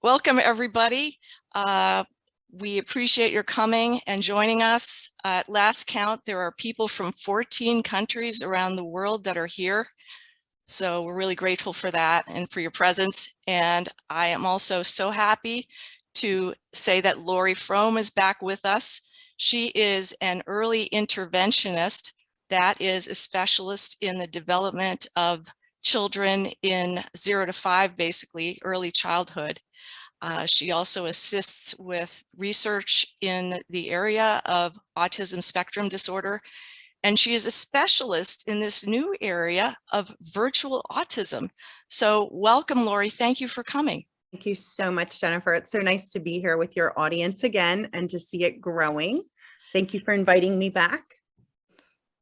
Welcome, everybody. We appreciate your coming and joining us. At last count, there are people from 14 countries around the world that are here. So we're really grateful for that and for your presence. And I am also so happy to say that Lori Frome is back with us. She is an early interventionist, that is a specialist in the development of children in 0 to 5, basically early childhood. She also assists with research in the area of autism spectrum disorder, and she is a specialist in this new area of virtual autism. So welcome, Lori. Thank you for coming. Thank you so much, Jenifer. It's so nice to be here with your audience again and to see it growing. Thank you for inviting me back.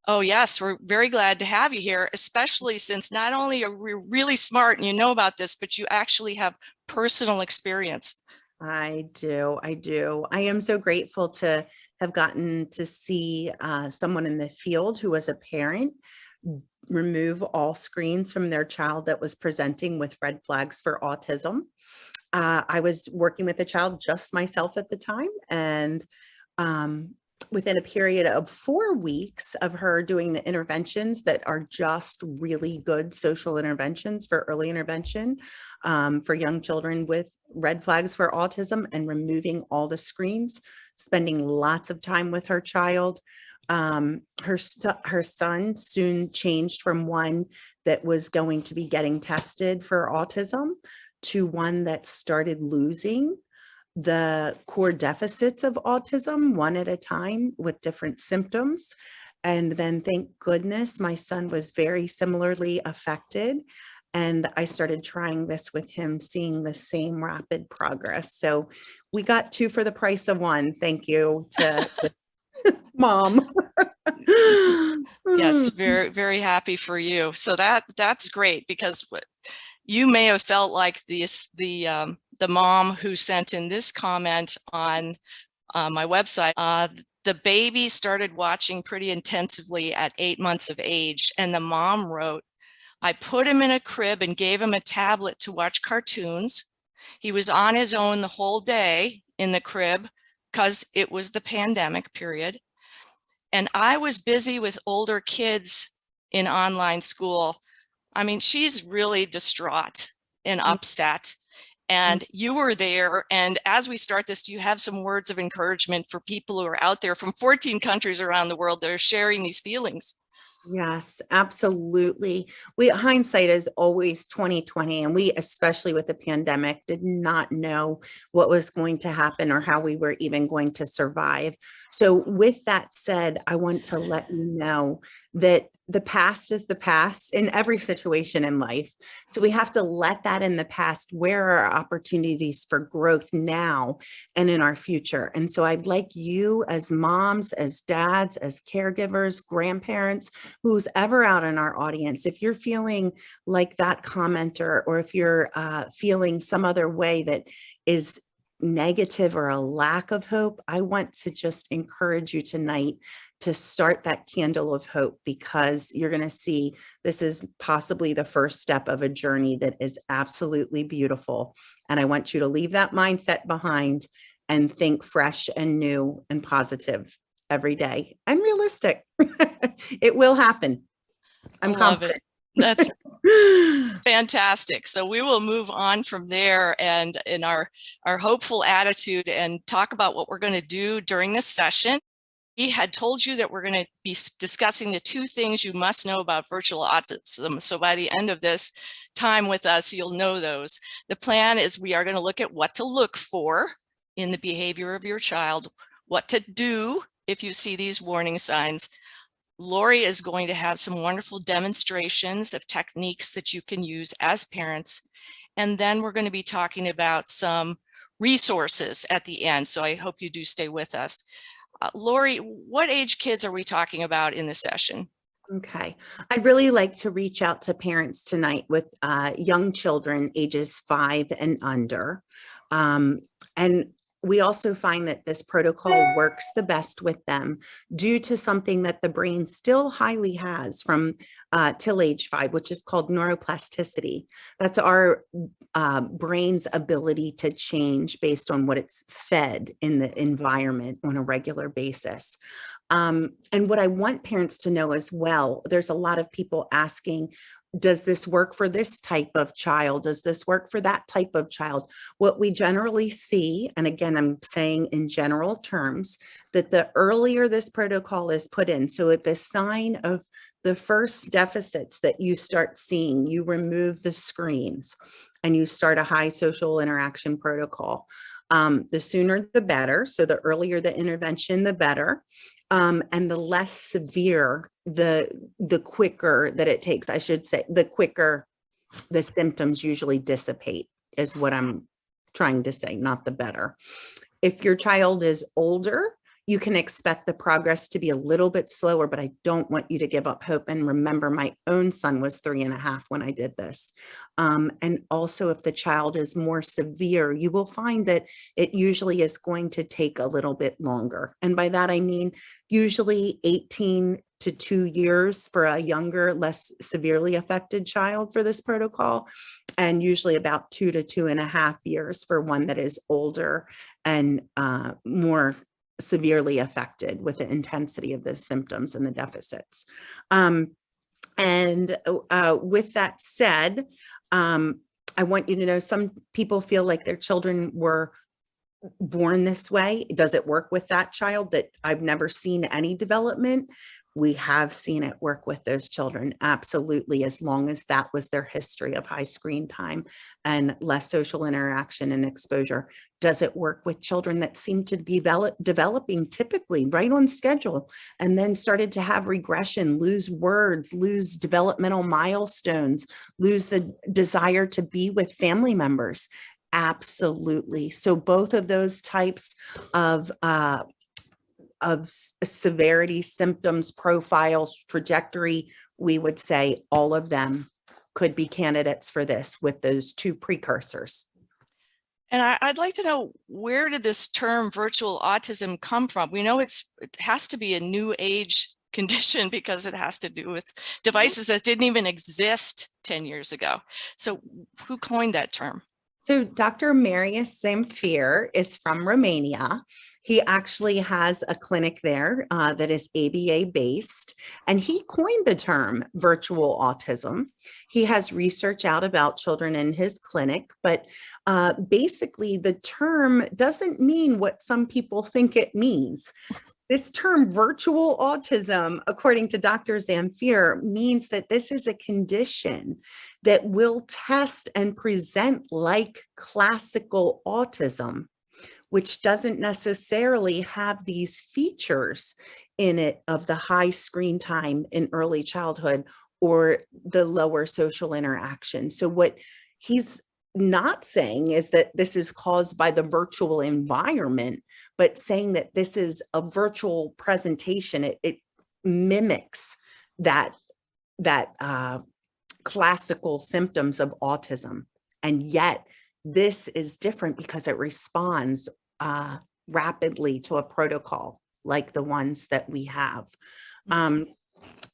Oh, yes, we're very glad to have you here, especially since not only are we really smart and you know about this, but you actually have personal experience. I do. I am so grateful to have gotten to see someone in the field who was a parent remove all screens from their child that was presenting with red flags for autism. I was working with a child just myself at the time, and within a period of 4 weeks of her doing the interventions that are just really good social interventions for early intervention for young children with red flags for autism, and removing all the screens, spending lots of time with her child. Her son soon changed from one that was going to be getting tested for autism to one that started losing the core deficits of autism one at a time with different symptoms. And then, thank goodness, my son was very similarly affected. And I started trying this with him, seeing the same rapid progress. So we got 2 for the price of 1. Thank you to Mom. Yes, very, very happy for you. So that's great, because you may have felt like the mom who sent in this comment on my website. The baby started watching pretty intensively at 8 months of age, and the mom wrote, "I put him in a crib and gave him a tablet to watch cartoons. He was on his own the whole day in the crib because it was the pandemic period. And I was busy with older kids in online school." I mean, she's really distraught and upset. And you were there. And as we start this, do you have some words of encouragement for people who are out there from 14 countries around the world that are sharing these feelings? Yes, absolutely. Hindsight is always 2020, and we, especially with the pandemic, did not know what was going to happen or how we were even going to survive. So with that said, I want to let you know that the past is the past in every situation in life. So we have to let that in the past. Where are opportunities for growth now and in our future? And so I'd like you, as moms, as dads, as caregivers, grandparents, who's ever out in our audience, if you're feeling like that commenter, or if you're feeling some other way that is negative or a lack of hope, I want to just encourage you tonight to start that candle of hope, because you're going to see this is possibly the first step of a journey that is absolutely beautiful. And I want you to leave that mindset behind and think fresh and new and positive every day, and realistic. It will happen. I'm confident. That's fantastic. So we will move on from there and in our hopeful attitude and talk about what we're going to do during this session. We had told you that we're going to be discussing the 2 things you must know about virtual autism. So by the end of this time with us, you'll know those. The plan is we are going to look at what to look for in the behavior of your child, what to do if you see these warning signs. Lori is going to have some wonderful demonstrations of techniques that you can use as parents. And then we're going to be talking about some resources at the end. So I hope you do stay with us. Lori, what age kids are we talking about in this session? Okay. I'd really like to reach out to parents tonight with young children ages 5 and under. And we also find that this protocol works the best with them due to something that the brain still highly has from till age 5, which is called neuroplasticity. That's our brain's ability to change based on what it's fed in the environment on a regular basis. And what I want parents to know as well, there's a lot of people asking, does this work for this type of child? Does this work for that type of child? What we generally see, and again, I'm saying in general terms, that the earlier this protocol is put in, so at the sign of the first deficits that you start seeing, you remove the screens and you start a high social interaction protocol. The sooner the better. So the earlier the intervention, the better. And the less severe, the quicker that it takes, I should say, the quicker the symptoms usually dissipate is what I'm trying to say, not the better. If your child is older, you can expect the progress to be a little bit slower, but I don't want you to give up hope. And remember, my own son was 3.5 when I did this. And also, if the child is more severe, you will find that it usually is going to take a little bit longer. And by that, I mean, usually 18 to 2 years for a younger, less severely affected child for this protocol, and usually about 2 to 2.5 years for one that is older and more severely affected with the intensity of the symptoms and the deficits. With that said, I want you to know some people feel like their children were born this way. Does it work with that child? That I've never seen any development. We have seen it work with those children, absolutely, as long as that was their history of high screen time and less social interaction and exposure. Does it work with children that seem to be developing typically right on schedule and then started to have regression, lose words, lose developmental milestones, lose the desire to be with family members? Absolutely. So both of those types of severity, symptoms, profiles, trajectory, we would say all of them could be candidates for this with those two precursors. And I'd like to know, where did this term virtual autism come from? We know it has to be a new age condition because it has to do with devices that didn't even exist 10 years ago. So who coined that term? So Dr. Marius Zamfir is from Romania. He actually has a clinic there that is ABA based, and he coined the term virtual autism. He has research out about children in his clinic, but basically the term doesn't mean what some people think it means. This term virtual autism, according to Dr. Zamfir, means that this is a condition that will test and present like classical autism, which doesn't necessarily have these features in it of the high screen time in early childhood or the lower social interaction. So what he's not saying is that this is caused by the virtual environment, but saying that this is a virtual presentation. It mimics that classical symptoms of autism. And yet this is different because it responds rapidly to a protocol like the ones that we have.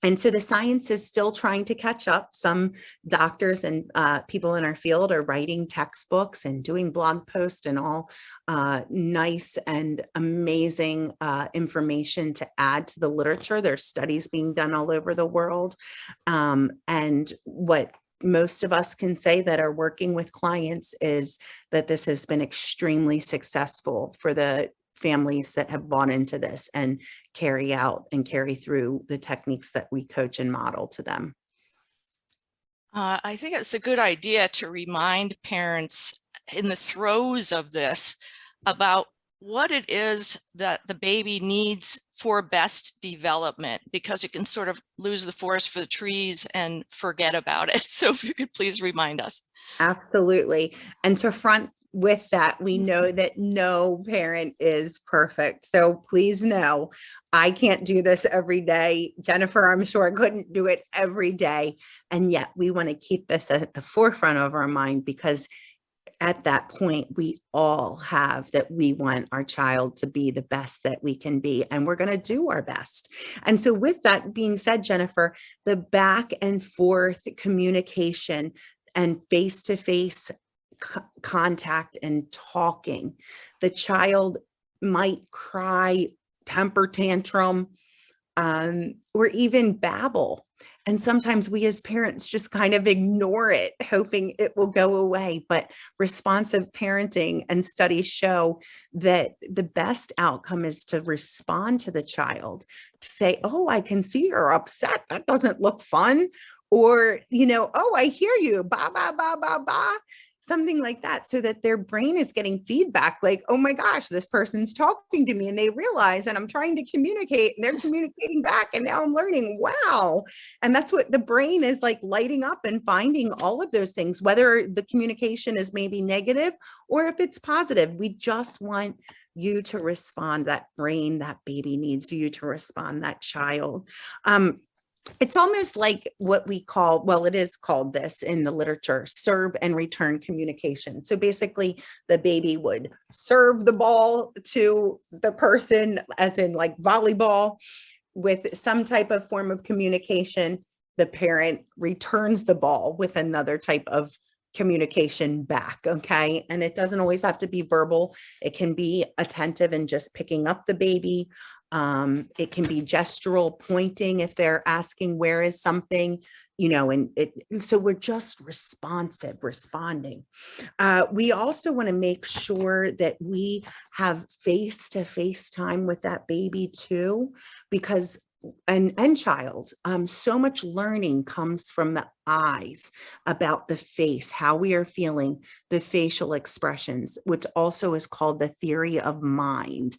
And so the science is still trying to catch up. Some doctors and people in our field are writing textbooks and doing blog posts and all nice and amazing information to add to the literature. There's studies being done all over the world. And what most of us can say that are working with clients is that this has been extremely successful for the families that have bought into this and carry out and carry through the techniques that we coach and model to them. I think it's a good idea to remind parents in the throes of this about what it is that the baby needs for best development, because you can sort of lose the forest for the trees and forget about it. So if you could please remind us. Absolutely. And to front with that, we know that no parent is perfect. So please know, I can't do this every day. Jenifer, I'm sure, couldn't do it every day. And yet we want to keep this at the forefront of our mind, because at that point, we all have that we want our child to be the best that we can be, and we're going to do our best. And so with that being said, Jenifer, the back and forth communication and face-to-face contact and talking, the child might cry, temper tantrum, or even babble. And sometimes we as parents just kind of ignore it, hoping it will go away. But responsive parenting and studies show that the best outcome is to respond to the child, to say, oh, I can see you're upset. That doesn't look fun. Or, oh, I hear you, ba, ba, ba, ba, ba. Something like that, so that their brain is getting feedback like, oh my gosh, this person's talking to me, and they realize, and I'm trying to communicate, and they're communicating back, and now I'm learning, wow. And that's what the brain is like, lighting up and finding all of those things, whether the communication is maybe negative or if it's positive. We just want you to respond. That brain, that baby needs you to respond, that child. It's almost like what we call, well, it is called this in the literature, serve and return communication. So basically the baby would serve the ball to the person, as in like volleyball, with some type of form of communication. The parent returns the ball with another type of communication back. Okay. And it doesn't always have to be verbal. It can be attentive and just picking up the baby. It can be gestural pointing if they're asking, where is something, so we're just responding. We also want to make sure that we have face-to-face time with that baby too, because and child, so much learning comes from the eyes, about the face, how we are feeling, the facial expressions, which also is called the theory of mind.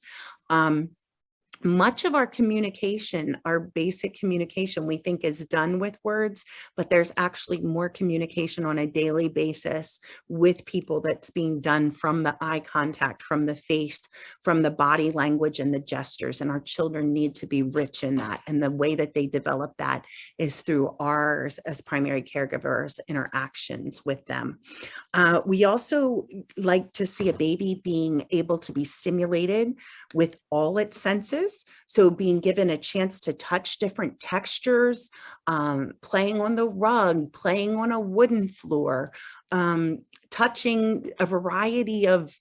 Much of our communication, our basic communication, we think is done with words, but there's actually more communication on a daily basis with people that's being done from the eye contact, from the face, from the body language and the gestures. And our children need to be rich in that. And the way that they develop that is through ours as primary caregivers, interactions with them. We also like to see a baby being able to be stimulated with all its senses. So being given a chance to touch different textures, playing on the rug, playing on a wooden floor, touching a variety of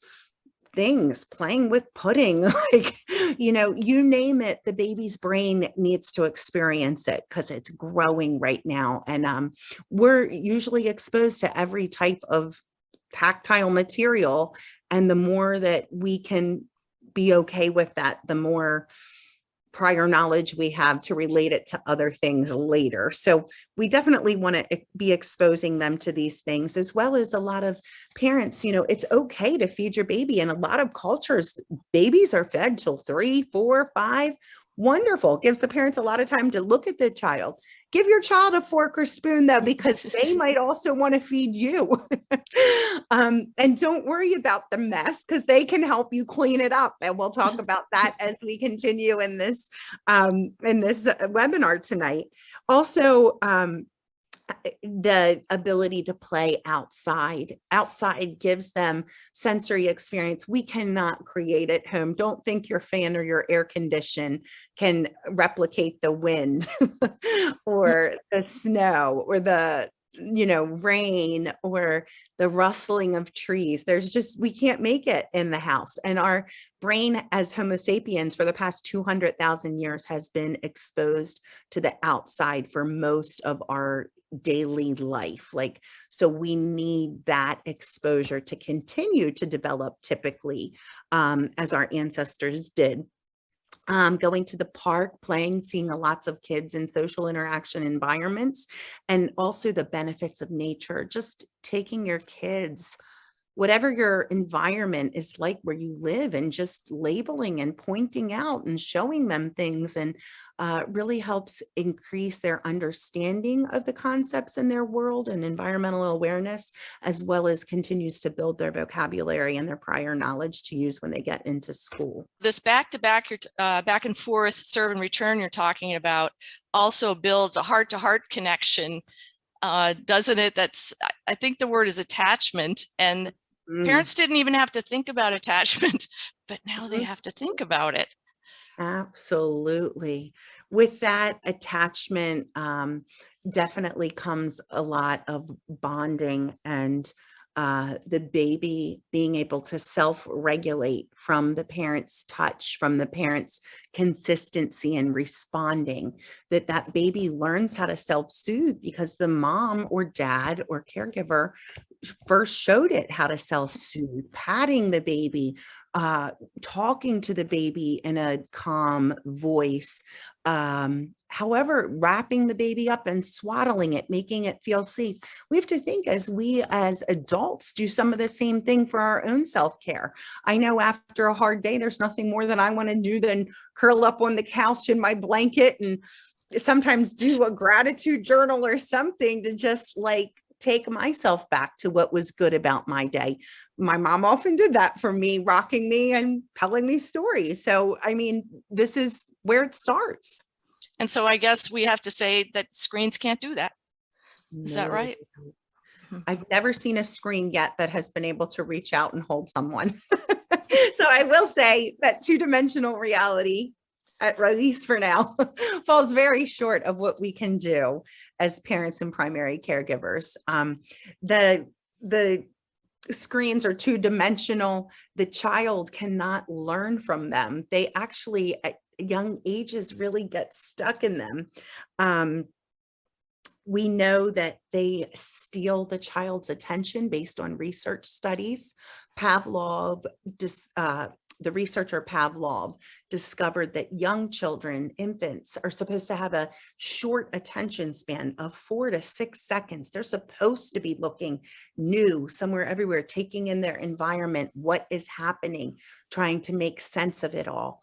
things, playing with pudding, like, you name it, the baby's brain needs to experience it because it's growing right now. And we're usually exposed to every type of tactile material. And the more that we can be okay with that, the more prior knowledge we have to relate it to other things later. So we definitely want to be exposing them to these things, as well as a lot of parents, it's okay to feed your baby. In a lot of cultures, babies are fed till 3, 4, 5. Wonderful. Gives the parents a lot of time to look at the child. Give your child a fork or spoon though, because they might also want to feed you. And don't worry about the mess, because they can help you clean it up. And we'll talk about that as we continue in this webinar tonight. Also, the ability to play outside gives them sensory experience we cannot create at home. Don't think your fan or your air condition can replicate the wind or the snow or the rain or the rustling of trees. We can't make it in the house. And our brain as Homo sapiens for the past 200,000 years has been exposed to the outside for most of our daily life. So we need that exposure to continue to develop, typically, as our ancestors did. Going to the park, playing, seeing lots of kids in social interaction environments, and also the benefits of nature, just taking your kids, whatever your environment is like where you live, and just labeling and pointing out and showing them things, and really helps increase their understanding of the concepts in their world and environmental awareness, as well as continues to build their vocabulary and their prior knowledge to use when they get into school. This back-to-back, back and forth serve and return you're talking about also builds a heart-to-heart connection, doesn't it? I think the word is attachment, and Mm, Parents didn't even have to think about attachment, but now they mhm. have to think about it. Absolutely. With that attachment, definitely comes a lot of bonding and the baby being able to self-regulate from the parent's touch, from the parent's consistency and responding, that baby learns how to self-soothe because the mom or dad or caregiver first showed it how to self-soothe, patting the baby, talking to the baby in a calm voice, however, wrapping the baby up and swaddling it, making it feel safe. We have to think as we as adults do some of the same thing for our own self-care. I know after a hard day, there's nothing more that I want to do than curl up on the couch in my blanket and sometimes do a gratitude journal or something to just like take myself back to what was good about my day. My mom often did that for me, rocking me and telling me stories. So, I mean, this is where it starts. And so I guess we have to say that screens can't do that. Is that No, right? Mhm. I've never seen a screen yet that has been able to reach out and hold someone. So I will say that two-dimensional reality, at least for now, falls very short of what we can do as parents and primary caregivers. The screens are two-dimensional. The child cannot learn from them. They actually, at young ages, really get stuck in them. Um, we know that they steal the child's attention based on research studies. Pavlov, the researcher Pavlov discovered that young children, infants, are supposed to have a short attention span of 4 to 6 seconds. They're supposed to be looking new, somewhere, everywhere, taking in their environment, what is happening, trying to make sense of it all.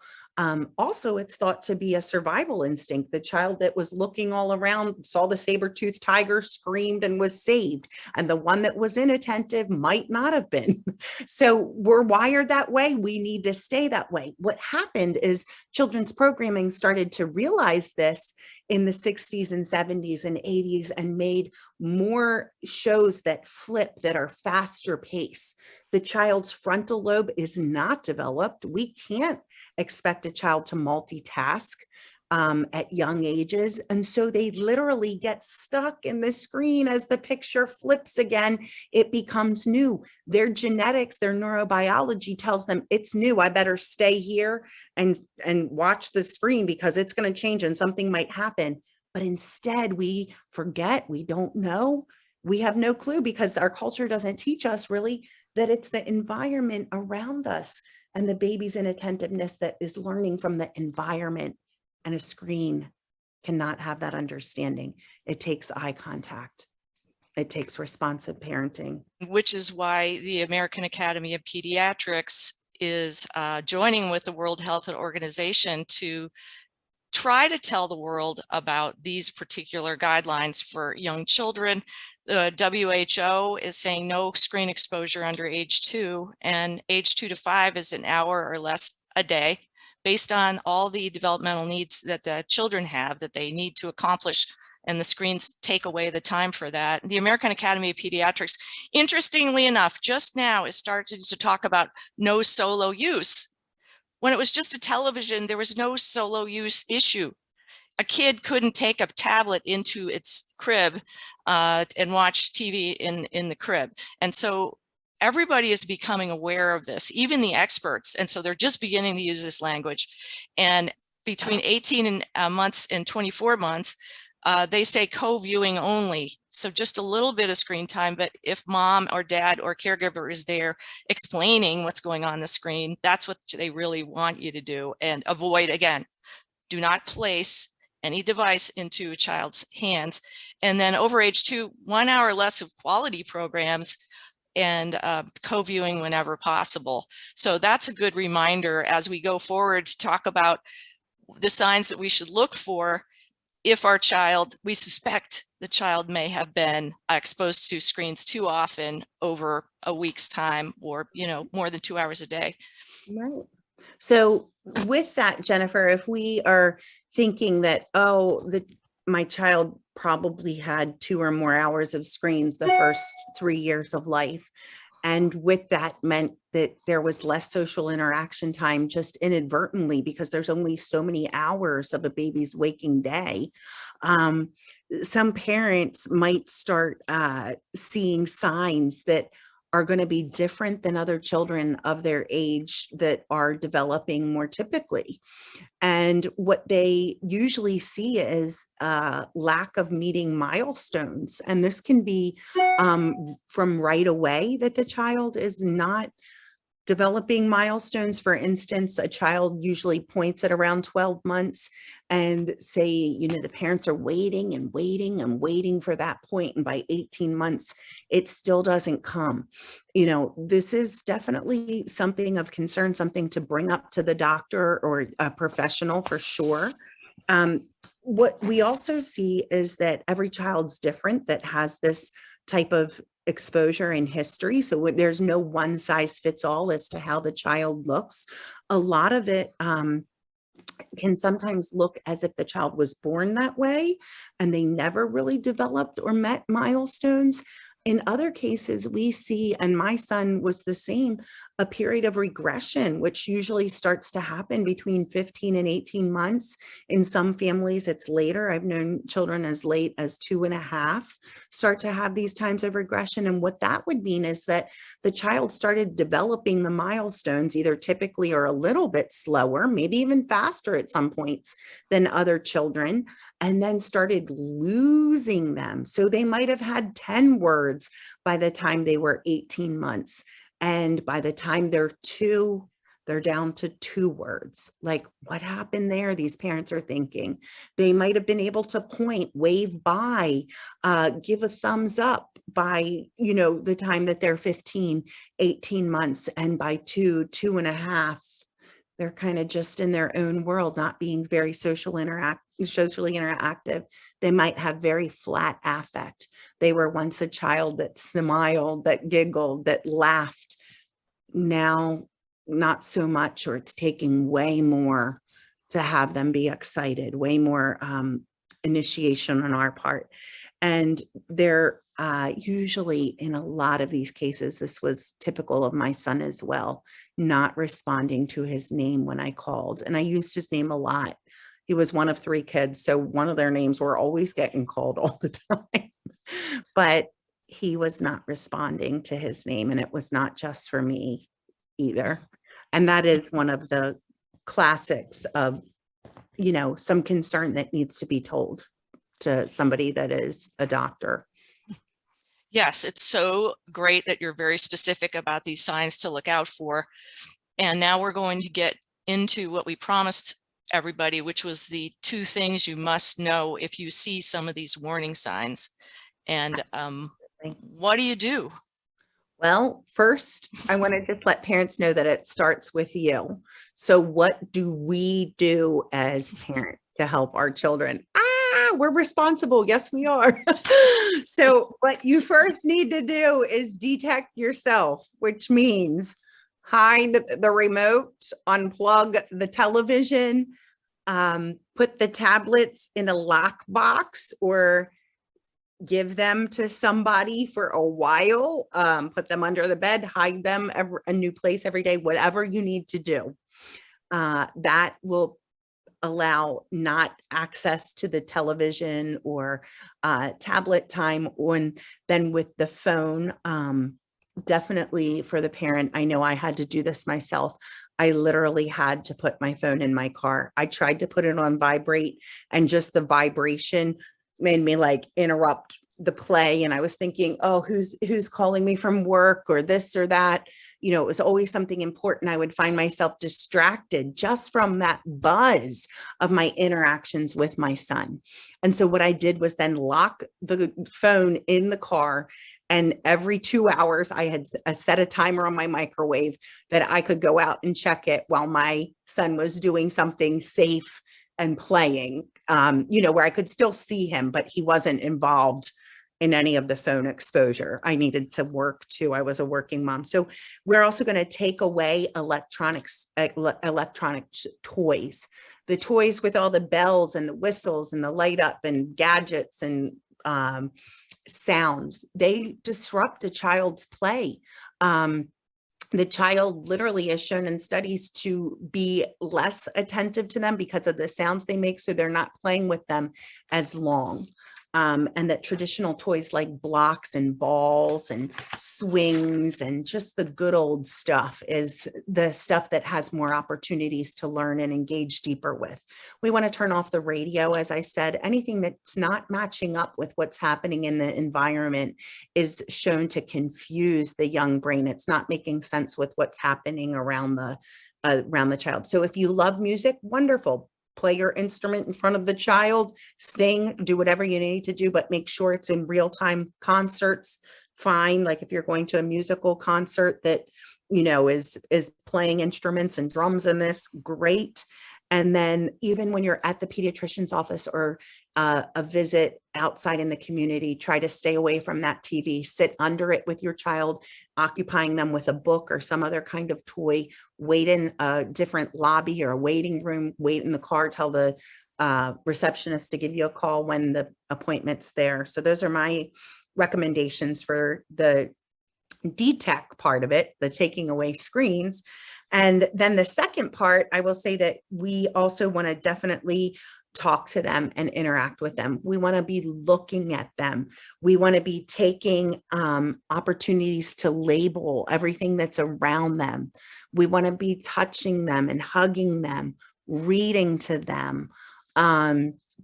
Also, it's thought to be a survival instinct. The child that was looking all around, saw the saber-toothed tiger, screamed and was saved. And the one that was inattentive might not have been. So we're wired that way. We need to stay that way. What happened is children's programming started to realize this in the 60s and 70s and 80s and made more shows that flip, that are faster pace. The child's frontal lobe is not developed. We can't expect a child to multitask at young ages. And so they literally get stuck in the screen as the picture flips again, it becomes new. Their genetics, their neurobiology tells them it's new. I better stay here and watch the screen because it's going to change and something might happen. But instead we forget, we don't know. We have no clue because our culture doesn't teach us really that it's the environment around us and the baby's inattentiveness that is learning from the environment, and a screen cannot have that understanding. It takes eye contact. It takes responsive parenting. Which is why the American Academy of Pediatrics is joining with the World Health Organization to try to tell the world about these particular guidelines for young children. The WHO is saying no screen exposure under age 2, and age 2 to 5 is an hour or less a day, based on all the developmental needs that the children have that they need to accomplish, and the screens take away the time for that. The American Academy of Pediatrics, interestingly enough, just now is starting to talk about no solo use. When it was just a television, there was no solo use issue. A kid couldn't take a tablet into its crib and watch TV in the crib. And so everybody is becoming aware of this, even the experts. And so they're just beginning to use this language. And between 18 months and 24 months, they say co-viewing only. So just a little bit of screen time, but if mom or dad or caregiver is there explaining what's going on the screen, that's what they really want you to do. And avoid, again, do not place any device into a child's hands. And then over age 2, 1 hour less of quality programs and co-viewing whenever possible. So that's a good reminder as we go forward to talk about the signs that we should look for if our child, we suspect the child may have been exposed to screens too often over a week's time, or, you know, more than 2 hours a day. Right. So with that, Jenifer, if we are thinking that, oh, my child probably had 2 or more hours of screens the first 3 years of life, And with that meant that there was less social interaction time just inadvertently, because there's only so many hours of a baby's waking day. Some parents might start seeing signs that are going to be different than other children of their age that are developing more typically. And what they usually see is lack of meeting milestones. And this can be from right away, that the child is not developing milestones. For instance, a child usually points at around 12 months and say, the parents are waiting and waiting and waiting for that point. And by 18 months, it still doesn't come. This is definitely something of concern, something to bring up to the doctor or a professional for sure. What we also see is that every child's different that has this type of exposure and history. So there's no one size fits all as to how the child looks. A lot of it can sometimes look as if the child was born that way and they never really developed or met milestones. In other cases, we see, and my son was the same, a period of regression, which usually starts to happen between 15 and 18 months. In some families, it's later. I've known children as late as 2.5 start to have these times of regression. And what that would mean is that the child started developing the milestones either typically or a little bit slower, maybe even faster at some points than other children, and then started losing them. So they might have had 10 words by the time they were 18 months. And by the time they're 2, they're down to 2 words. Like, what happened there? These parents are thinking. They might have been able to point, wave by, give a thumbs up by, the time that they're 15, 18 months. And by 2.5, they're kind of just in their own world, not being very socially interactive. They might have very flat affect. They were once a child that smiled, that giggled, that laughed. Now, not so much, or it's taking way more to have them be excited, way more initiation on our part. And they're usually, in a lot of these cases, this was typical of my son as well, not responding to his name when I called. And I used his name a lot. He was one of 3 kids, so one of their names were always getting called all the time. But he was not responding to his name, and it was not just for me either. And that is one of the classics of, some concern that needs to be told to somebody that is a doctor. Yes, it's so great that you're very specific about these signs to look out for. And now we're going to get into what we promised everybody, which was the 2 things you must know if you see some of these warning signs. And what do you do? Well, first, I want to just let parents know that it starts with you. So what do we do as parents to help our children? We're responsible. Yes, we are. So what you first need to do is detect yourself, which means hide the remote, unplug the television, put the tablets in a lockbox or give them to somebody for a while, put them under the bed, hide them a new place every day, whatever you need to do. That will allow not access to the television or tablet time. And then with the phone, definitely for the parent, I know I had to do this myself. I literally had to put my phone in my car. I tried to put it on vibrate, and just the vibration made me like interrupt the play. And I was thinking, oh, who's calling me from work or this or that. It was always something important. I would find myself distracted just from that buzz of my interactions with my son. And so what I did was then lock the phone in the car. And every 2 hours, I had set a timer on my microwave that I could go out and check it while my son was doing something safe and playing, where I could still see him, but he wasn't involved in any of the phone exposure. I needed to work too. I was a working mom. So we're also going to take away electronic toys, the toys with all the bells and the whistles and the light up and gadgets and sounds, they disrupt a child's play. The child literally is shown in studies to be less attentive to them because of the sounds they make, so they're not playing with them as long. And that traditional toys like blocks and balls and swings and just the good old stuff is the stuff that has more opportunities to learn and engage deeper with. We want to turn off the radio. As I said, anything that's not matching up with what's happening in the environment is shown to confuse the young brain. It's not making sense with what's happening around the child. So if you love music, wonderful. Play your instrument in front of the child, sing, do whatever you need to do, but make sure it's in real-time concerts. Fine. Like if you're going to a musical concert that, is playing instruments and drums in this, great. And then even when you're at the pediatrician's office or a visit outside in the community, try to stay away from that TV, sit under it with your child, occupying them with a book or some other kind of toy, wait in a different lobby or a waiting room, wait in the car, tell the receptionist to give you a call when the appointment's there. So those are my recommendations for the DTech part of it, the taking away screens. And then the second part, I will say that we also want to definitely talk to them and interact with them. We want to be looking at them. We want to be taking opportunities to label everything that's around them. We want to be touching them and hugging them, reading to them,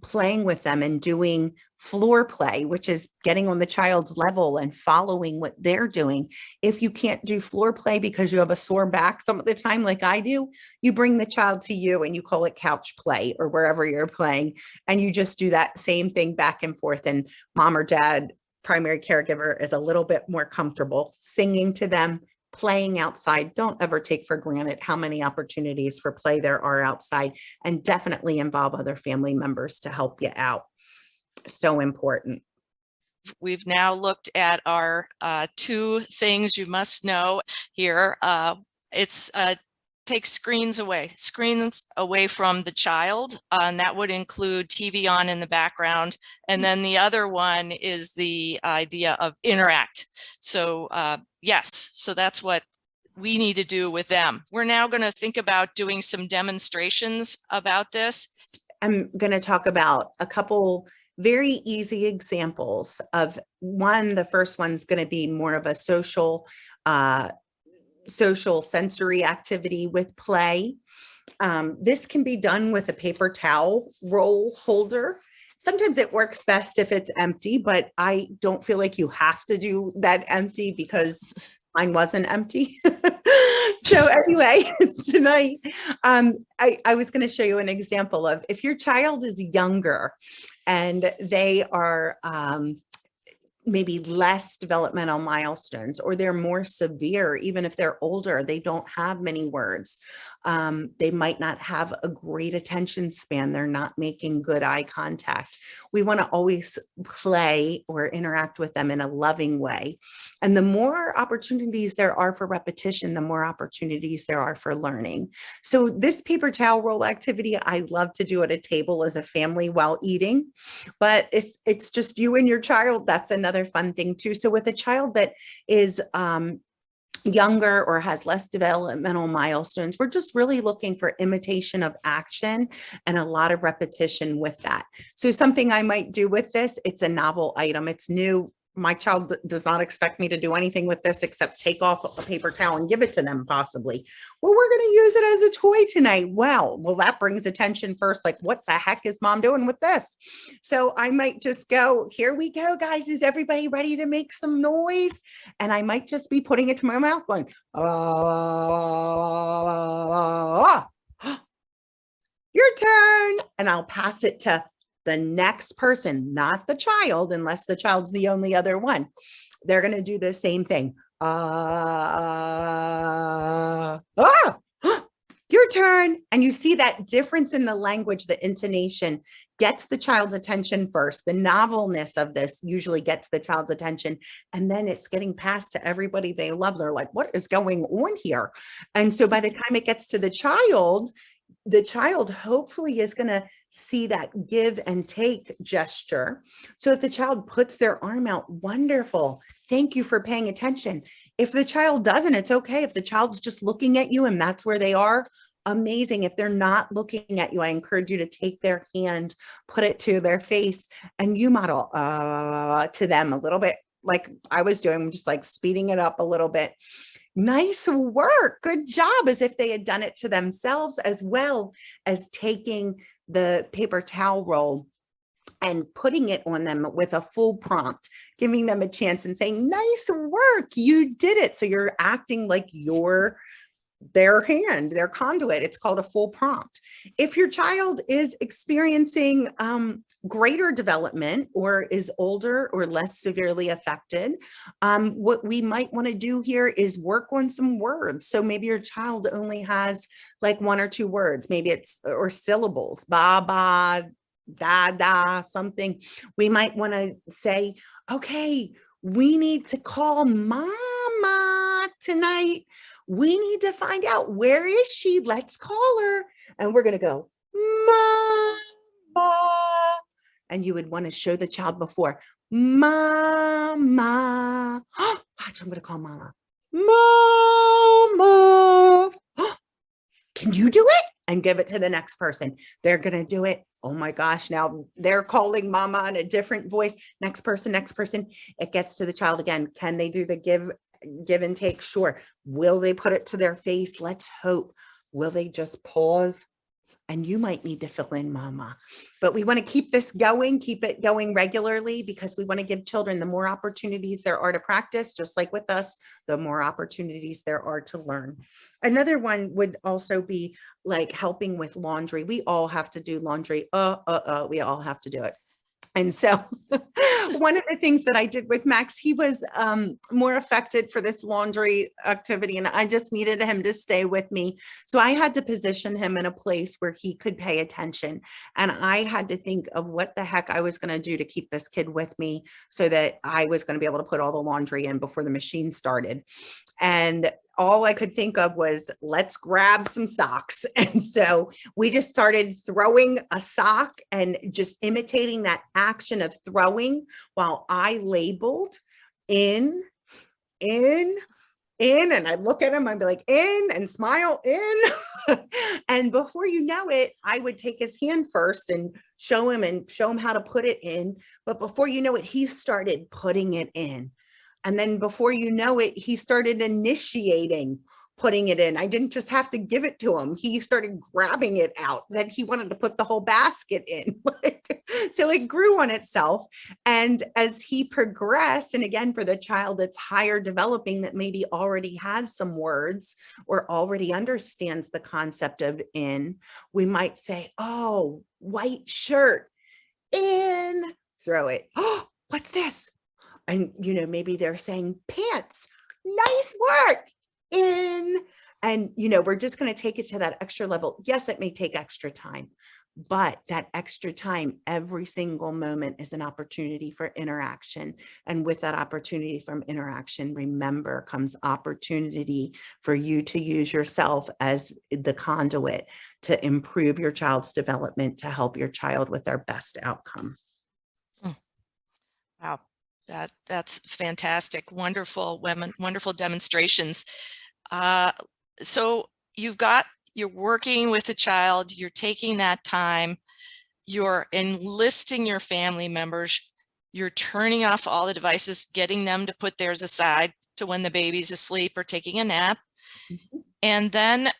playing with them and doing floor play, which is getting on the child's level and following what they're doing. If you can't do floor play because you have a sore back some of the time, like I do, you bring the child to you and you call it couch play or wherever you're playing. And you just do that same thing back and forth. And mom or dad, primary caregiver, is a little bit more comfortable singing to them, playing outside. Don't ever take for granted how many opportunities for play there are outside, and definitely involve other family members to help you out. So important. We've now looked at our 2 things you must know here. It's take screens away from the child, and that would include TV on in the background. And then the other one is the idea of interact. So yes, so that's what we need to do with them. We're now going to think about doing some demonstrations about this. I'm going to talk about a couple very easy examples of one. The first one's going to be more of a social sensory activity with play. This can be done with a paper towel roll holder. Sometimes it works best if it's empty, but I don't feel like you have to do that empty because mine wasn't empty. So anyway, tonight, I was going to show you an example of if your child is younger and they are maybe less developmental milestones, or they're more severe, even if they're older, they don't have many words. They might not have a great attention span. They're not making good eye contact. We want to always play or interact with them in a loving way. And the more opportunities there are for repetition, the more opportunities there are for learning. So this paper towel roll activity, I love to do at a table as a family while eating. But if it's just you and your child, that's another fun thing too. So with a child that is younger or has less developmental milestones, we're just really looking for imitation of action and a lot of repetition with that. So something I might do with this, it's a novel item. It's new. My child does not expect me to do anything with this except take off a paper towel and give it to them possibly. Well, we're going to use it as a toy tonight. Well, that brings attention first. Like, what the heck is mom doing with this? So I might just go, here we go, guys. Is everybody ready to make some noise? And I might just be putting it to my mouth going, your turn. And I'll pass it to the next person, not the child, unless the child's the only other one. They're going to do the same thing. Your turn. And you see that difference in the language, the intonation gets the child's attention first. The novelness of this usually gets the child's attention. And then it's getting passed to everybody they love. They're like, what is going on here? And so by the time it gets to the child hopefully is going to see that give and take gesture. So if the child puts their arm out, wonderful. Thank you for paying attention. If the child doesn't, it's okay. If the child's just looking at you and that's where they are, amazing. If they're not looking at you, I encourage you to take their hand, put it to their face, and you model to them a little bit like I was doing, just like speeding it up a little bit. Nice work. Good job. As if they had done it to themselves, as well as taking the paper towel roll and putting it on them with a full prompt, giving them a chance and saying, nice work. You did it. So you're acting like you're their hand, their conduit. It's called a full prompt. If your child is experiencing greater development or is older or less severely affected, what we might want to do here is work on some words. So maybe your child only has like 1 or 2 words, maybe it's or syllables, ba, ba, da, da, something. We might want to say, okay, we need to call mama tonight. We need to find out, where is she? Let's call her. And we're going to go, mama. And you would want to show the child before, mama. Watch, I'm going to call mama. Mama. Can you do it? And give it to the next person. They're going to do it. Oh my gosh. Now they're calling mama in a different voice. Next person, next person. It gets to the child again. Can they do the give and take? Sure. Will they put it to their face? Let's hope. Will they just pause? And you might need to fill in mama, but we want to keep this going, keep it going regularly, because we want to give children the more opportunities there are to practice, just like with us, the more opportunities there are to learn. Another one would also be like helping with laundry. We all have to do laundry. We all have to do it. And so one of the things that I did with Max, he was more affected for this laundry activity, and I just needed him to stay with me. So I had to position him in a place where he could pay attention. And I had to think of what the heck I was going to do to keep this kid with me so that I was going to be able to put all the laundry in before the machine started. And all I could think of was, let's grab some socks. And so we just started throwing a sock and just imitating that action of throwing while I labeled in, and I'd look at him, I'd be like, in, and smile, in. And before you know it, I would take his hand first and show him how to put it in. But before you know it, he started putting it in. And then before you know it, he started initiating putting it in. I didn't just have to give it to him. He started grabbing it out. Then he wanted to put the whole basket in. So it grew on itself. And as he progressed, and again, for the child that's higher developing, that maybe already has some words or already understands the concept of in, we might say, oh, white shirt, in, throw it. Oh, what's this? And, maybe they're saying pants, nice work, in. And, we're just going to take it to that extra level. Yes, it may take extra time, but that extra time, every single moment is an opportunity for interaction. And with that opportunity from interaction, remember, comes opportunity for you to use yourself as the conduit to improve your child's development, to help your child with their best outcome. Wow. That's fantastic. Wonderful women, wonderful demonstrations. So you're working with a child, you're taking that time, you're enlisting your family members, you're turning off all the devices, getting them to put theirs aside to when the baby's asleep or taking a nap. Mm-hmm. And then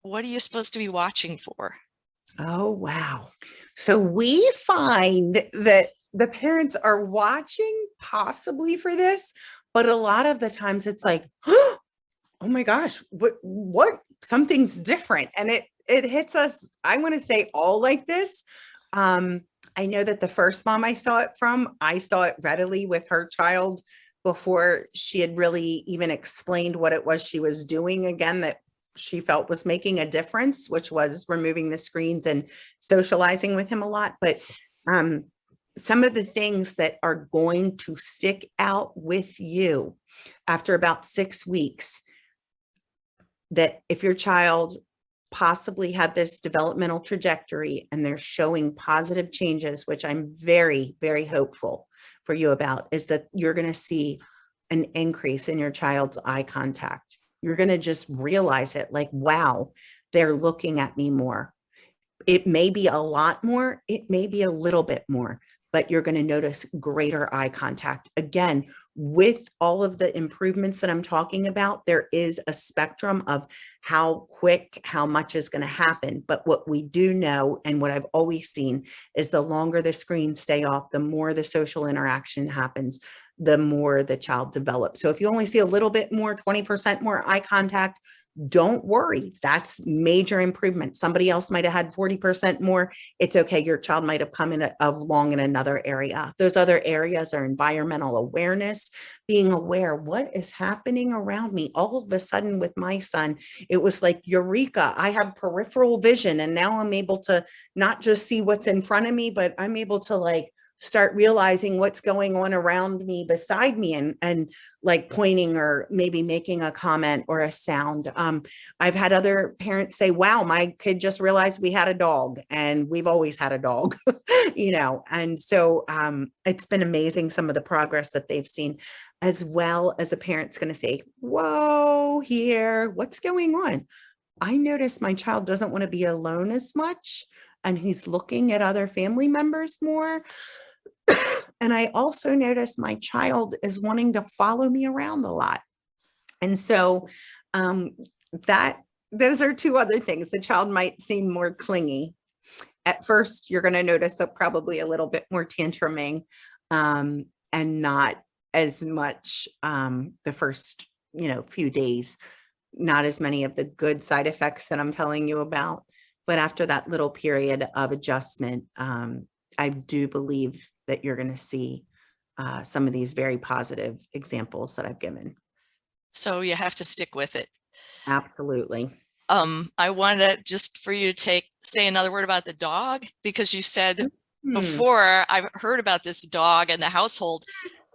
what are you supposed to be watching for? Oh, wow. So we find that the parents are watching possibly for this, but a lot of the times it's like, oh my gosh, what something's different. And it hits us, I want to say, all like this. I know that the first mom I saw it readily with her child before she had really even explained what it was she was doing again, that she felt was making a difference, which was removing the screens and socializing with him a lot. But some of the things that are going to stick out with you after about 6 weeks, that if your child possibly had this developmental trajectory and they're showing positive changes, which I'm very, very hopeful for you about, is that you're going to see an increase in your child's eye contact. You're going to just realize it, like, wow, they're looking at me more. It may be a lot more, it may be a little bit more, but you're going to notice greater eye contact. Again, with all of the improvements that I'm talking about, there is a spectrum of how quick, how much is going to happen. But what we do know, and what I've always seen, is the longer the screens stay off, the more the social interaction happens, the more the child develops. So if you only see a little bit more, 20% more eye contact, don't worry. That's major improvement. Somebody else might have had 40% more. It's okay. Your child might have come in along in another area. Those other areas are environmental awareness, being aware what is happening around me. All of a sudden with my son, it was like, eureka, I have peripheral vision. And now I'm able to not just see what's in front of me, but I'm able to like start realizing what's going on around me beside me, and like pointing or maybe making a comment or a sound. I've had other parents say, wow, my kid just realized we had a dog, and we've always had a dog, you know? And so it's been amazing, some of the progress that they've seen, as well as a parent's going to say, whoa, here, what's going on? I noticed my child doesn't want to be alone as much, and he's looking at other family members more. And I also noticed my child is wanting to follow me around a lot. And so that those are two other things. The child might seem more clingy. At first, you're going to notice probably a little bit more tantruming, and not as much the first, few days, not as many of the good side effects that I'm telling you about. But after that little period of adjustment, I do believe that you're going to see some of these very positive examples that I've given. So you have to stick with it. Absolutely. I wanted just for you to say another word about the dog, because you said before, I've heard about this dog in the household.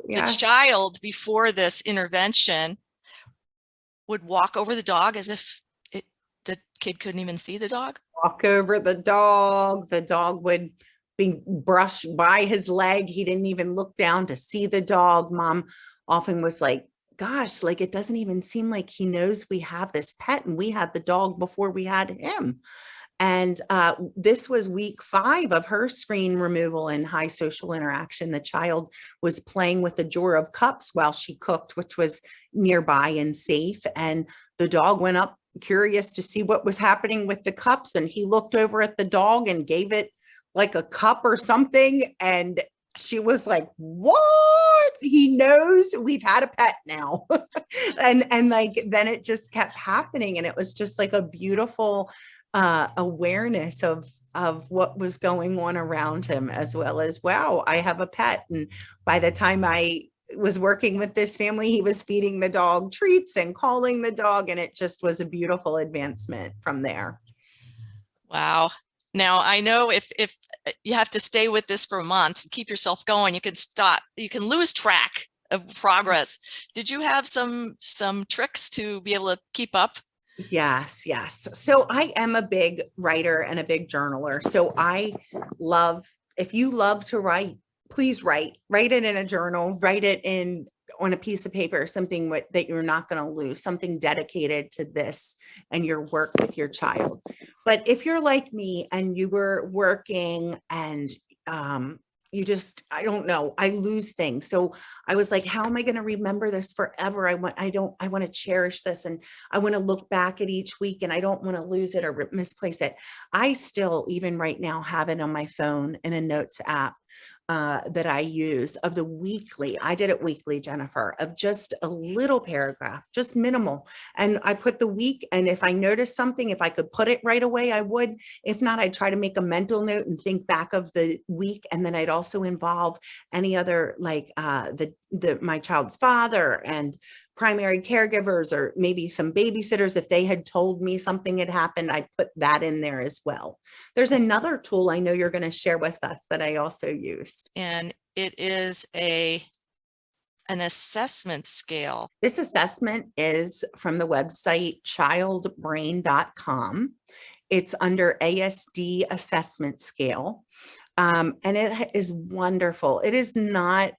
Yeah. The child before this intervention would walk over the dog as if the kid couldn't even see the dog. Walk over the dog. The dog would be brushed by his leg. He didn't even look down to see the dog. Mom often was like, gosh, like it doesn't even seem like he knows we have this pet, and we had the dog before we had him. And this was week 5 of her screen removal and high social interaction. The child was playing with a drawer of cups while she cooked, which was nearby and safe. And the dog went up curious to see what was happening with the cups. And he looked over at the dog and gave it like a cup or something. And she was like, what? He knows we've had a pet now. and like, then it just kept happening. And it was just like a beautiful awareness of what was going on around him, as well as, wow, I have a pet. And by the time I was working with this family, he was feeding the dog treats and calling the dog. And it just was a beautiful advancement from there. Wow. Now, I know if you have to stay with this for months and keep yourself going, you can stop, you can lose track of progress. Did you have some tricks to be able to keep up? Yes. So I am a big writer and a big journaler. So I love, if you love to write, please write it in a journal, write it on a piece of paper, something that you're not going to lose, something dedicated to this and your work with your child. But if you're like me and you were working and you just, I don't know, I lose things. So I was like, how am I going to remember this forever? I want to cherish this, and I want to look back at each week, and I don't want to lose it or misplace it. I still, even right now, have it on my phone in a notes app that I use of the weekly. I did it weekly, Jenifer, of just a little paragraph, just minimal. And I put the week, and if I noticed something, if I could put it right away, I would. If not, I'd try to make a mental note and think back of the week. And then I'd also involve any other, like my child's father and primary caregivers, or maybe some babysitters. If they had told me something had happened, I put that in there as well. There's another tool I know you're going to share with us that I also used. And it is an an assessment scale. This assessment is from the website childbrain.com. It's under ASD assessment scale. And it is wonderful. It is not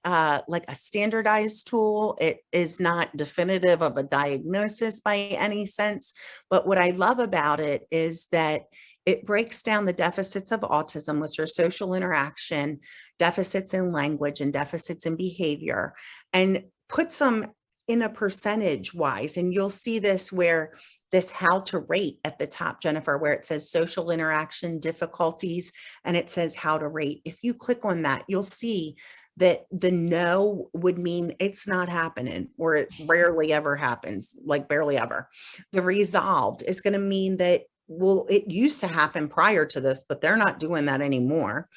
like a standardized tool. It is not definitive of a diagnosis by any sense. But what I love about it is that it breaks down the deficits of autism, which are social interaction, deficits in language, and deficits in behavior, and puts them in a percentage wise. And you'll see this where this how to rate at the top, Jenifer, where it says social interaction difficulties, and it says how to rate. If you click on that, you'll see that the no would mean it's not happening, or it rarely ever happens, like barely ever. The resolved is going to mean that, well, it used to happen prior to this, but they're not doing that anymore.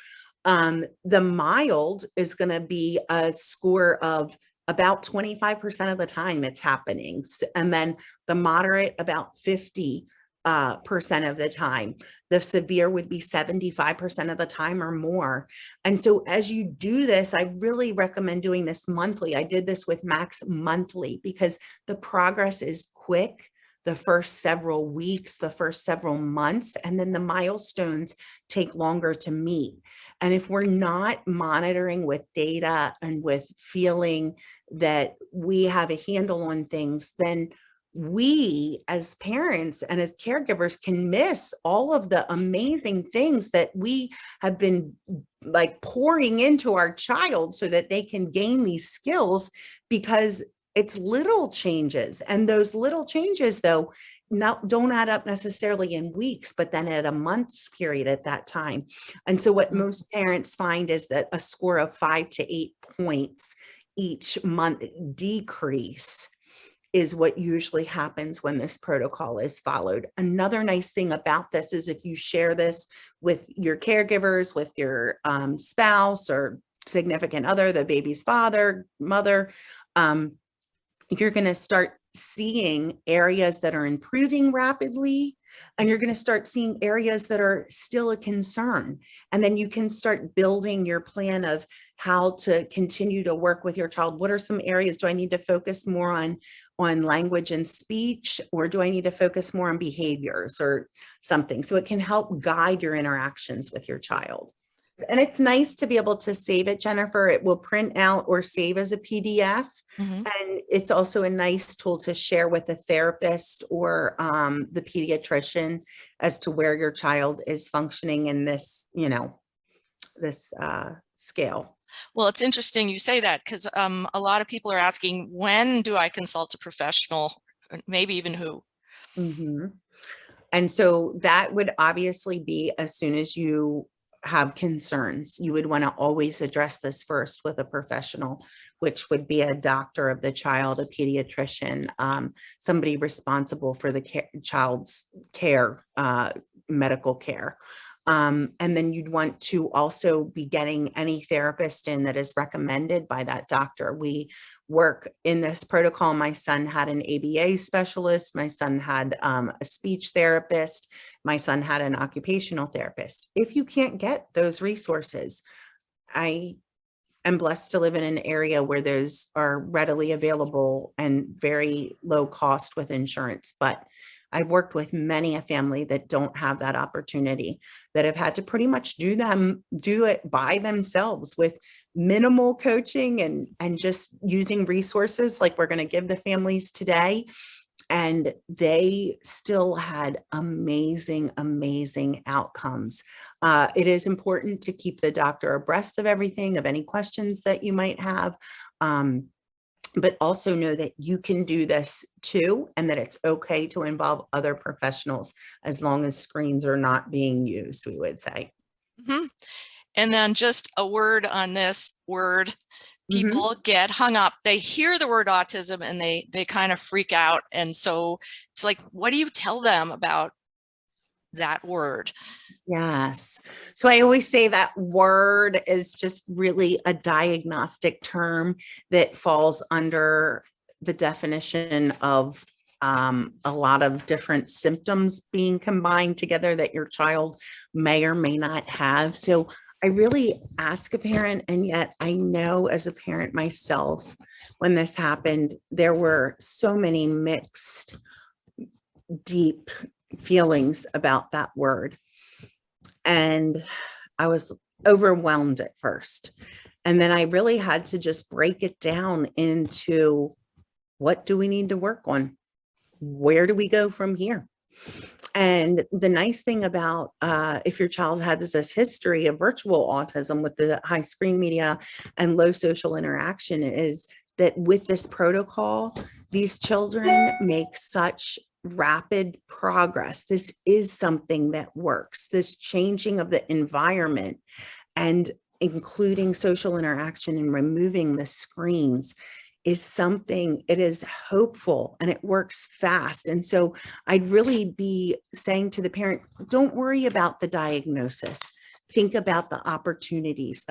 The mild is going to be a score of about 25% of the time it's happening. And then the moderate, about 50% of the time. The severe would be 75% of the time or more. And so as you do this, I really recommend doing this monthly. I did this with Max monthly because the progress is quick. The first several weeks, the first several months, and then the milestones take longer to meet. And if we're not monitoring with data and with feeling that we have a handle on things, then we as parents and as caregivers can miss all of the amazing things that we have been like pouring into our child so that they can gain these skills, because it's little changes. And those little changes, though, don't add up necessarily in weeks, but then at a month's period at that time. And so what most parents find is that a score of 5 to 8 points each month decrease is what usually happens when this protocol is followed. Another nice thing about this is if you share this with your caregivers, with your spouse or significant other, the baby's father, mother, you're going to start seeing areas that are improving rapidly, and you're going to start seeing areas that are still a concern. And then you can start building your plan of how to continue to work with your child. What are some areas? Do I need to focus more on language and speech, or do I need to focus more on behaviors or something? So it can help guide your interactions with your child. And it's nice to be able to save it, Jenifer. It will print out or save as a PDF. Mm-hmm. And it's also a nice tool to share with a therapist or the pediatrician as to where your child is functioning in this, this scale. Well, it's interesting you say that, because a lot of people are asking, when do I consult a professional, or maybe even who? Mm-hmm. And so that would obviously be as soon as you have concerns. You would want to always address this first with a professional, which would be a doctor of the child, a pediatrician, somebody responsible for the child's care, medical care. And then you'd want to also be getting any therapist in that is recommended by that doctor. We work in this protocol. My son had an ABA specialist. My son had a speech therapist. My son had an occupational therapist. If you can't get those resources, I am blessed to live in an area where those are readily available and very low cost with insurance. But I've worked with many a family that don't have that opportunity, that have had to pretty much do it by themselves with minimal coaching and just using resources like we're going to give the families today. And they still had amazing, amazing outcomes. It is important to keep the doctor abreast of everything, of any questions that you might have. But also know that you can do this too, and that it's okay to involve other professionals as long as screens are not being used, we would say. Mm-hmm. And then just a word on this word. People get hung up. They hear the word autism and they kind of freak out. And so it's like, what do you tell them about that word? Yes. So I always say that word is just really a diagnostic term that falls under the definition of a lot of different symptoms being combined together that your child may or may not have. So I really ask a parent, and yet I know as a parent myself, when this happened, there were so many mixed, deep feelings about that word. And I was overwhelmed at first. And then I really had to just break it down into, what do we need to work on? Where do we go from here? And the nice thing about if your child has this history of virtual autism with the high screen media and low social interaction is that with this protocol, these children make such rapid progress. This is something that works. This changing of the environment and including social interaction and removing the screens is something, it is hopeful and it works fast. And so I'd really be saying to the parent, don't worry about the diagnosis. Think about the opportunities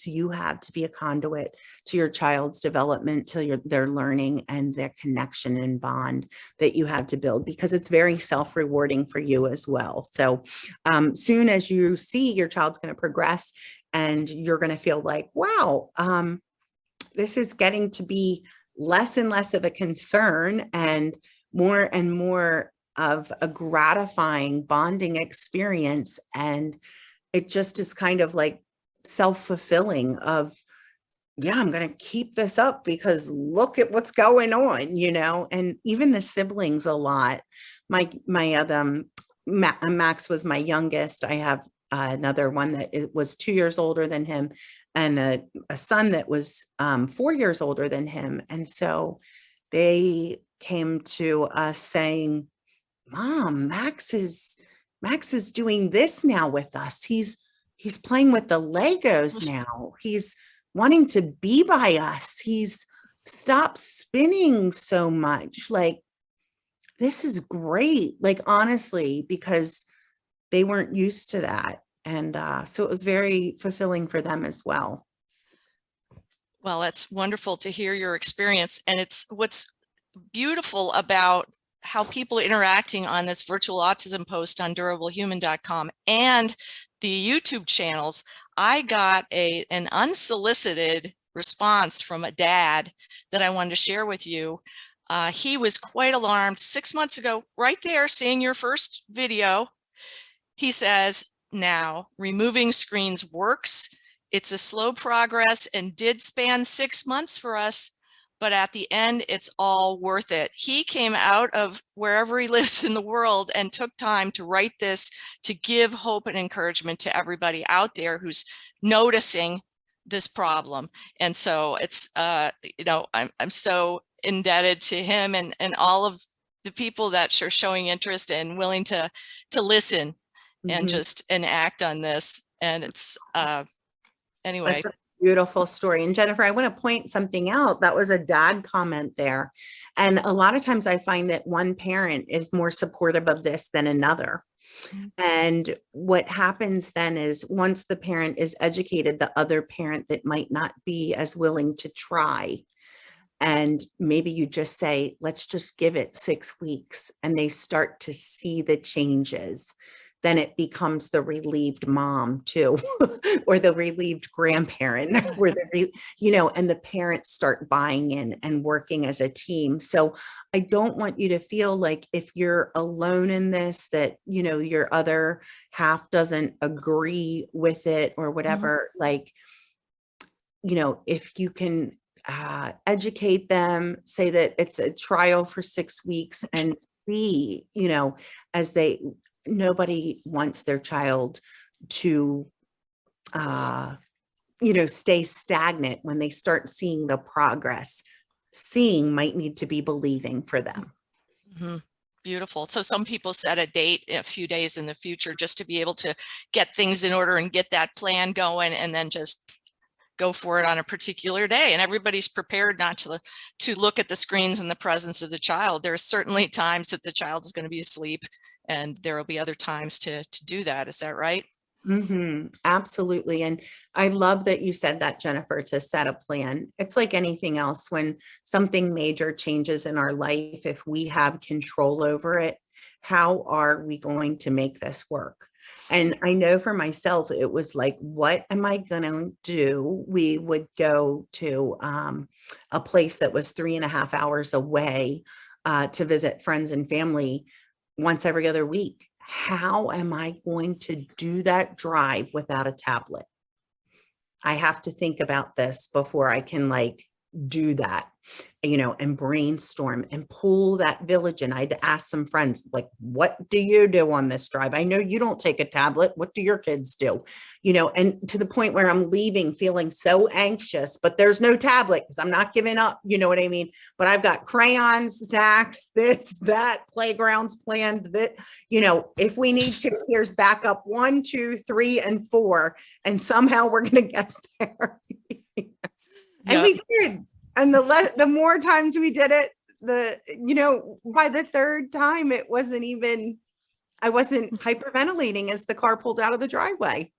you have to be a conduit to your child's development, to their learning and their connection and bond that you have to build, because it's very self-rewarding for you as well. So soon as you see your child's going to progress and you're going to feel like, wow, this is getting to be less and less of a concern and more of a gratifying bonding experience. And it just is kind of like self-fulfilling of, yeah, I'm going to keep this up because look at what's going on, and even the siblings a lot. My Max was my youngest. I have another one that was 2 years older than him, and a son that was 4 years older than him. And so they came to us saying, Mom, Max is doing this now with us. He's playing with the Legos now. He's wanting to be by us. He's stopped spinning so much. Like, this is great. Like, honestly, because they weren't used to that. And so it was very fulfilling for them as well. Well, it's wonderful to hear your experience. And it's what's beautiful about how people are interacting on this virtual autism post on durablehuman.com and the YouTube channels. I got an unsolicited response from a dad that I wanted to share with you. He was quite alarmed 6 months ago, right there, seeing your first video. He says, now removing screens works. It's a slow progress and did span 6 months for us, but at the end, it's all worth it. He came out of wherever he lives in the world and took time to write this to give hope and encouragement to everybody out there who's noticing this problem. And so it's, I'm so indebted to him and all of the people that are showing interest and willing to listen and just act on this. And it's, anyway. That's a beautiful story. And Jenifer, I want to point something out. That was a dad comment there. And a lot of times I find that one parent is more supportive of this than another. And what happens then is once the parent is educated, the other parent that might not be as willing to try, and maybe you just say, let's just give it 6 weeks, and they start to see the changes, then it becomes the relieved mom too, or the relieved grandparent, or and the parents start buying in and working as a team. So I don't want you to feel like if you're alone in this, that, your other half doesn't agree with it or whatever. Like, if you can educate them, say that it's a trial for 6 weeks and see, as nobody wants their child to, stay stagnant when they start seeing the progress. Seeing might need to be believing for them. Beautiful. So some people set a date a few days in the future just to be able to get things in order and get that plan going, and then just go for it on a particular day. And everybody's prepared not to look at the screens in the presence of the child. There are certainly times that the child is going to be asleep, and there will be other times to do that. Is that right? Absolutely. And I love that you said that, Jenifer, to set a plan. It's like anything else. When something major changes in our life, if we have control over it, how are we going to make this work? And I know for myself, it was like, what am I going to do? We would go to a place that was 3.5 hours away to visit friends and family once every other week. How am I going to do that drive without a tablet? I have to think about this before I can like do that, and brainstorm and pull that village. And I'd ask some friends, like, what do you do on this drive? I know you don't take a tablet. What do your kids do? And to the point where I'm leaving feeling so anxious, but there's no tablet because I'm not giving up. You know what I mean? But I've got crayons, snacks, this, that, playgrounds planned, that, if we need to, here's backup 1, 2, 3, and 4. And somehow we're going to get there. And we did. And the more times we did it, by the third time, I wasn't hyperventilating as the car pulled out of the driveway.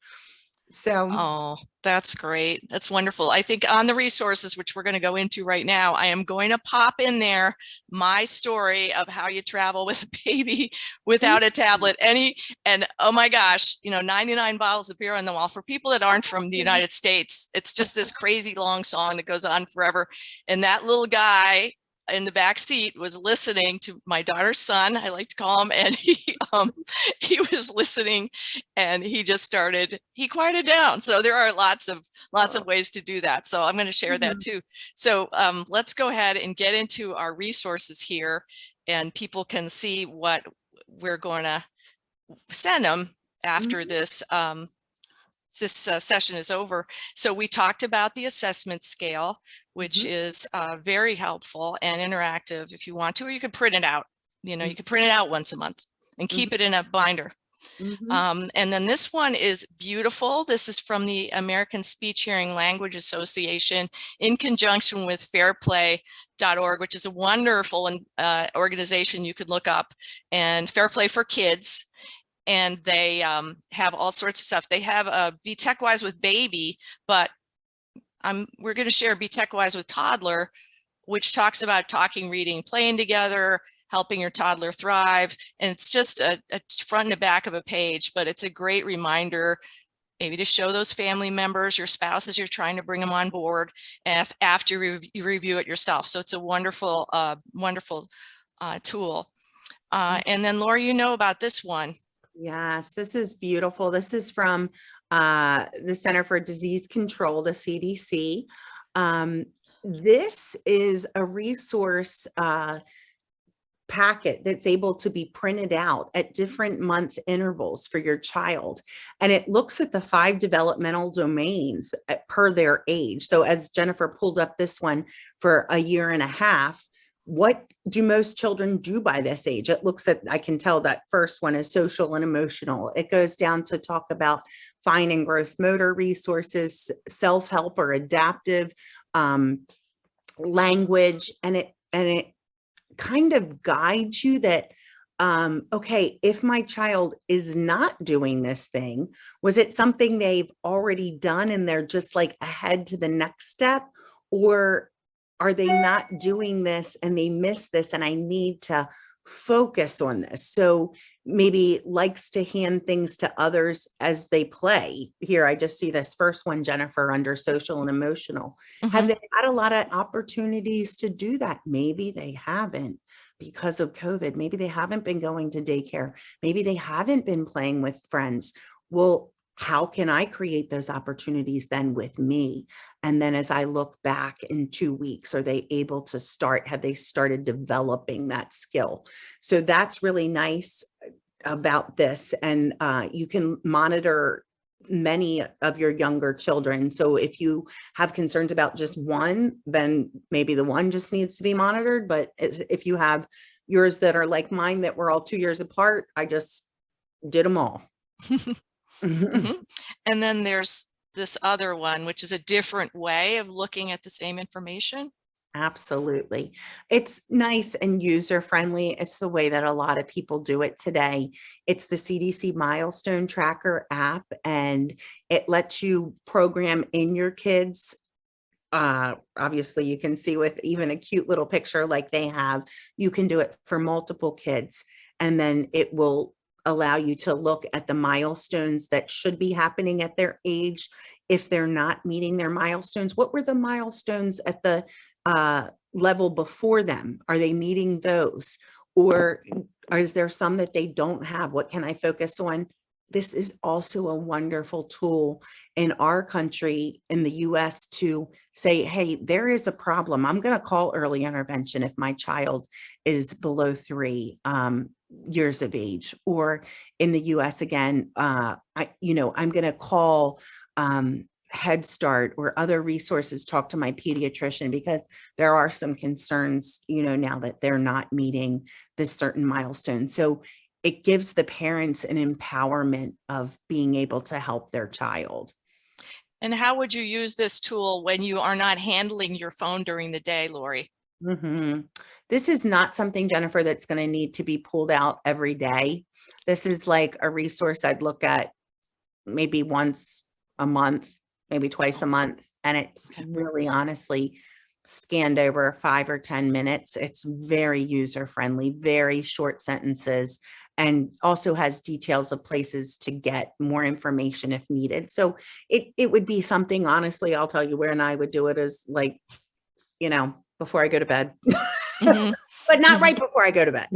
So. Oh, that's great. That's wonderful. I think on the resources, which we're going to go into right now, I am going to pop in there my story of how you travel with a baby without a tablet. And oh my gosh, 99 bottles of beer on the wall. For people that aren't from the United States, it's just this crazy long song that goes on forever. And that little guy in the back seat was listening to my daughter's son, I like to call him, and he was listening, and he quieted down. So there are lots of ways to do that. So I'm going to share that too. So let's go ahead and get into our resources here, and people can see what we're going to send them after this session is over. So we talked about the assessment scale, which is very helpful and interactive if you want to, or you could print it out. You could print it out once a month and keep it in a binder. And then this one is beautiful. This is from the American Speech Hearing Language Association in conjunction with fairplay.org, which is a wonderful organization you could look up, and Fair Play for Kids. And they have all sorts of stuff. They have Be Tech Wise with Baby, but we're going to share Be Tech Wise with Toddler, which talks about talking, reading, playing together, helping your toddler thrive. And it's just a front and a back of a page, but it's a great reminder maybe to show those family members, your spouse, as you're trying to bring them on board, and after you review it yourself. So it's a wonderful, wonderful tool. And then Lori, you know about this one. Yes, this is beautiful. This is from the Center for Disease Control, the CDC. This is a resource packet that's able to be printed out at different month intervals for your child. And it looks at the 5 developmental domains per their age. So as Jenifer pulled up this one for 1.5 years, what do most children do by this age? It looks at, I can tell that first one is social and emotional. It goes down to talk about fine and gross motor resources, self-help or adaptive language. And it kind of guides you that, okay, if my child is not doing this thing, was it something they've already done and they're just like ahead to the next step? Or are they not doing this and they miss this and I need to focus on this? So maybe likes to hand things to others as they play. Here, I just see this first one, Jenifer, under social and emotional. Have they had a lot of opportunities to do that? Maybe they haven't because of COVID. Maybe they haven't been going to daycare. Maybe they haven't been playing with friends. Well, how can I create those opportunities then with me? And then as I look back in 2 weeks, are they able to have they started developing that skill? So that's really nice about this. And you can monitor many of your younger children. So if you have concerns about just one, then maybe the one just needs to be monitored. But if you have yours that are like mine, that were all 2 years apart, I just did them all. And then there's this other one, which is a different way of looking at the same information. Absolutely. It's nice and user friendly. It's the way that a lot of people do it today. It's the CDC Milestone Tracker app, and it lets you program in your kids. Obviously, you can see with even a cute little picture like they have, you can do it for multiple kids, and then it will allow you to look at the milestones that should be happening at their age. If they're not meeting their milestones, what were the milestones at the level before them? Are they meeting those? Or is there some that they don't have? What can I focus on? This is also a wonderful tool in our country, in the US, to say, hey, there is a problem. I'm going to call early intervention if my child is below 3 years of age. Or in the US, again, I'm going to call Head Start or other resources, talk to my pediatrician, because there are some concerns, now that they're not meeting this certain milestone. So it gives the parents an empowerment of being able to help their child. And how would you use this tool when you are not handling your phone during the day, Lori? This is not something, Jenifer, that's going to need to be pulled out every day. This is like a resource I'd look at maybe once a month, maybe twice a month. And it's really, honestly, scanned over 5 or 10 minutes. It's very user friendly, very short sentences, and also has details of places to get more information if needed. So it would be something, honestly, I'll tell you where, and I would do it as like, before I go to bed, but not right before I go to bed.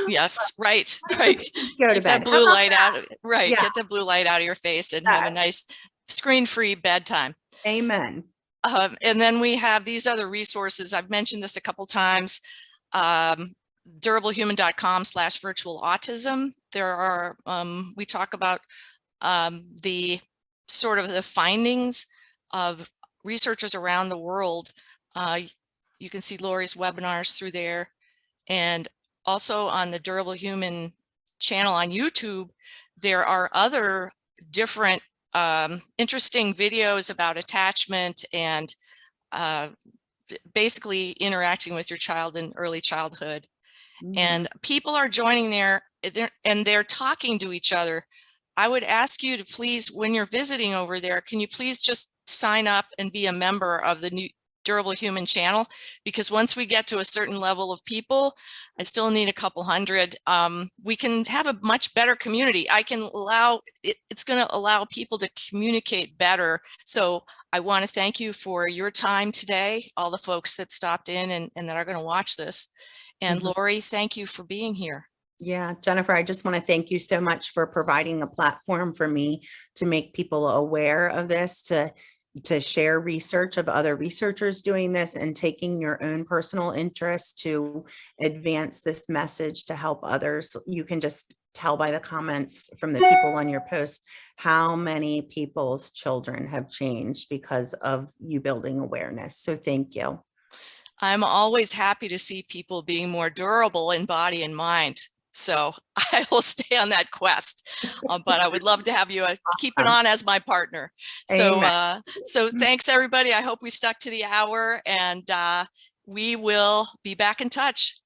Yes, right. Get that blue light out. Right. Yeah. Get the blue light out of your face and have a nice screen-free bedtime. Amen. And then we have these other resources. I've mentioned this a couple times. Durablehuman.com/virtual autism. There are, we talk about the sort of the findings of researchers around the world. You can see Lori's webinars through there. And also on the Durable Human channel on YouTube, there are other different interesting videos about attachment and basically interacting with your child in early childhood. And people are joining there and they're talking to each other. I would ask you to please, when you're visiting over there, can you please just sign up and be a member of the new Durable Human channel? Because once we get to a certain level of people, I still need a couple hundred, we can have a much better community. It's going to allow people to communicate better. So I want to thank you for your time today, all the folks that stopped in and that are going to watch this. And Lori, thank you for being here. Yeah, Jenifer, I just want to thank you so much for providing a platform for me to make people aware of this, to share research of other researchers doing this, and taking your own personal interest to advance this message to help others. You can just tell by the comments from the people on your post how many people's children have changed because of you building awareness. So thank you. I'm always happy to see people being more durable in body and mind. So I will stay on that quest, but I would love to have you keep it on as my partner. So, so thanks everybody. I hope we stuck to the hour, and we will be back in touch.